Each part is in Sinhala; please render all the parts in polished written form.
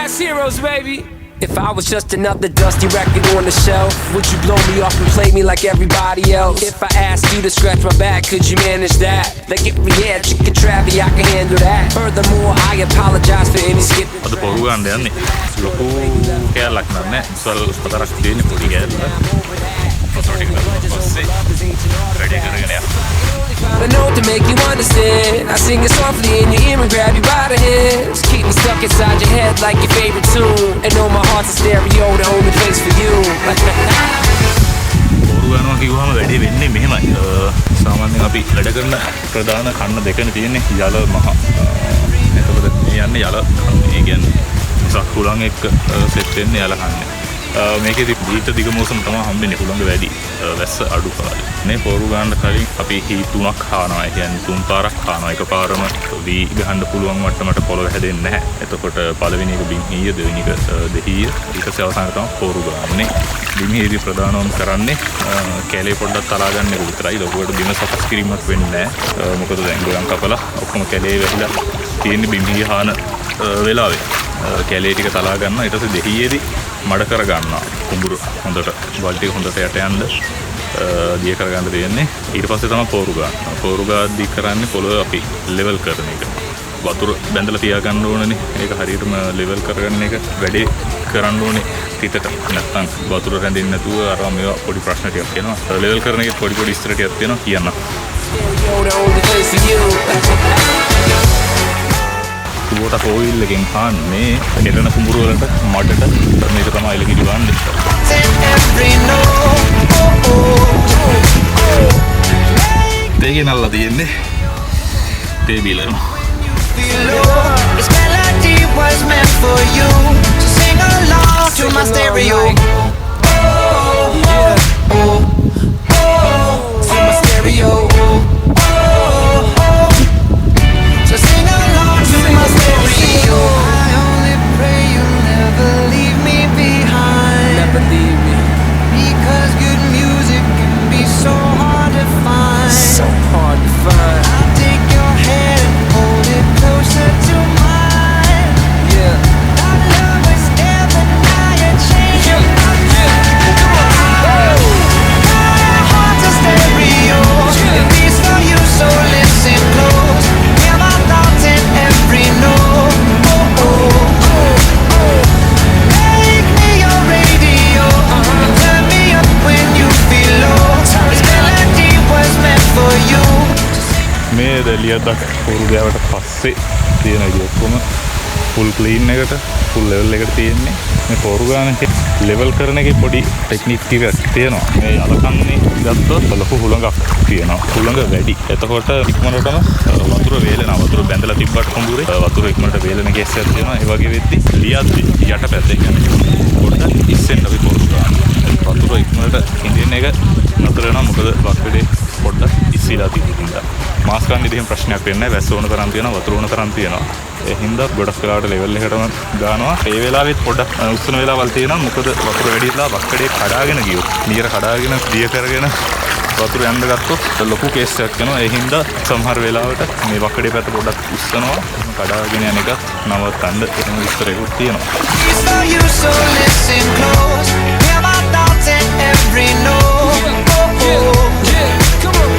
last heroes, baby. If I was just another dusty record on the shelf, would you blow me off and play me like everybody else? If I asked you to scratch my back, could you manage that? Like if we had chicken Travie, I can handle that. Furthermore, I apologize for any skip. අද පොරු ගන්න යන්නේ. ලොකු කෑල්ලක් නෑ. සල් හතරක් තියෙන පොඩි කෑල්ල. පොතෝටි කරලා පස්සේ රෙඩි කරගෙන යන්න. A note to make you understand. I sing it softly in your ear and grab you by the hands. Keep me stuck inside your head like your favorite tune. And know my heart's a stereo, the only place for you. පොරු ගන්නවා කිව්වම වැඩි වෙන්නේ මෙහෙමයි. සාමාන්‍යයෙන් අපි වැඩ කරන ප්‍රධාන කන්න දෙකනේ තියෙන්නේ යල මහ. එතකොට මේ යන්නේ යල ඒ කියන්නේ සක්කුලන් එක්ක සෙට් වෙන්නේ යල කන්නේ. මේකේදී දීර්ඝ දිග මෝසම තමයි හම්බෙන්නේ හුළඟ වැඩි වැස්ස අඩු කාලේ. මේ පොරු ගන්න කලින් අපි හී තුනක් ખાනවා. ඒ කියන්නේ තුන් පාරක් ખાනවා. එකපාරම වී ගහන්න පුළුවන් මට්ටමට පොළව හැදෙන්නේ නැහැ. එතකොට පළවෙනි එක බිම් හීය, දෙවෙනි එක දෙහිය, ඊට පස්සේ අවසානට තමයි පොරු ගන්නේ. බිම් හීයේදී ප්‍රධානවම කරන්නේ කැලේ පොඩ්ඩක් තලා ගන්න එක විතරයි. ලොකුවට බිම සකස් කිරීමක් වෙන්නේ නැහැ. මොකද දැන් ගොඩක් කපලා ඔක්කොම කැලේ වැහිලා තියෙන බිම් හීය හාන වෙලාවේ කැලේ ටික තලා ගන්නවා. ඊට පස්සේ දෙහියේදී මඩ කර ගන්නවා. කුඹුර හොඳට වල්ටි හොඳට යට යන්න දිය කර ගන්න දෙන්නේ. ඊට පස්සේ තමයි පොරු ගන්න. පොරු ගාද්දි කරන්නේ පොළොව අපි ලෙවල් කරන එක. වතුර බැඳලා තියා ගන්න ඕනනේ. ඒක හරියටම ලෙවල් කරගන්න එක වැඩි කරන්න ඕනේ පිටට. නැත්තම් වතුර රැඳෙන්නේ නැතුව අර මේවා පොඩි ප්‍රශ්න ටිකක් එනවා. ලෙවල් කරන එකේ පොඩි ඉස්තර ටිකක් තියෙනවා කියන්න. කුඹුරට කොයිල් එකෙන් පාන්නේ ගෙරන කුඹුර වලට මඩට මේක තමයි එලකිරි වන්නේ. තේගේ නල්ලා තියෙන්නේ තේ බීලනවා. This melody was meant for you, so sing along to my stereo. To my stereo. So sing along to my stereo. I only pray you'll never leave me behind. Never leave me. Because good music can be so hard to find. So hard to find. I'll take your hand and hold it closer to mine. Yeah. Our love is never now you're changing my mind. My heart's a stereo. It beats for you, so listen close. Hear my thoughts in every note. Make me your radio and turn me up when you feel low. This melody was meant for you. මේ දැලියදක් පොරු ගෑවට පස්සේ තියෙන ඉතින් ඔක්කොම ෆුල් ක්ලීන් එකට ෆුල් ලෙවල් එකට තියෙන්නේ. මේ පොරු ගාන එක ලෙවල් කරන එකේ පොඩි ටෙක්නික් ටිකක් තියෙනවා. මේ යලකන්නේ ගත්තොත් ලොකු හුළඟක් තියෙනවා. හුළඟ වැඩි. එතකොට ඉක්මනටම වතුර වේලෙනවා. වතුර බැඳලා තිබ්බට කුඹුරේ වතුර ඉක්මනට වේලෙන කේසයක් තියෙනවා. ඒ වගේ වෙද්දි ලියද්දි යටපැත්තේ කියන්නේ පොඩ්ඩක් ඉස්සෙන් අපි පොරු ගන්න. වතුර ඉක්මනට ඉන්දියන් එක නතර වෙනවා. මොකද වක්කඩේ පොඩ්ඩක් ඉස්සීලා තියෙනවා. මාස් ගන්න ඉතින් ප්‍රශ්නයක් වෙන්නේ නැහැ. වැස්ස ඕන තරම් තියෙනවා, වතුර ඕන තරම් තියෙනවා. ඒ හින්දා ගොඩක් වෙලාවට ලෙවල් එකටම දානවා. ඒ වෙලාවෙත් පොඩ්ඩක් උස්සන වෙලාවල් තියෙනවා. මොකද වතුර වැඩි වෙලා වක්කඩේ කඩාගෙන ගියොත්, නියර කඩාගෙන දිය කරගෙන වතුර යන්න ගත්තොත් ලොකු කේස් එකක් වෙනවා. ඒ හින්දා සමහර වෙලාවට මේ වක්කඩේ පැත්ත පොඩ්ඩක් උස්සනවා. කඩාගෙන යන එකත් නවත්තන්න එහෙම විස්තරයකුත් තියෙනවා. It's for you, so listen close. Hear my thoughts in every note. Yeah. Come on.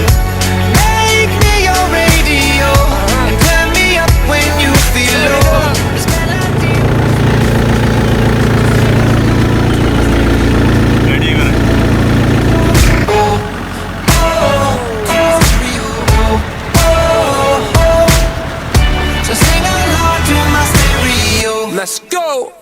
Make me your radio and turn me up when you feel low. This melody. Ready කරගන්න. So sing along to my stereo. Let's go.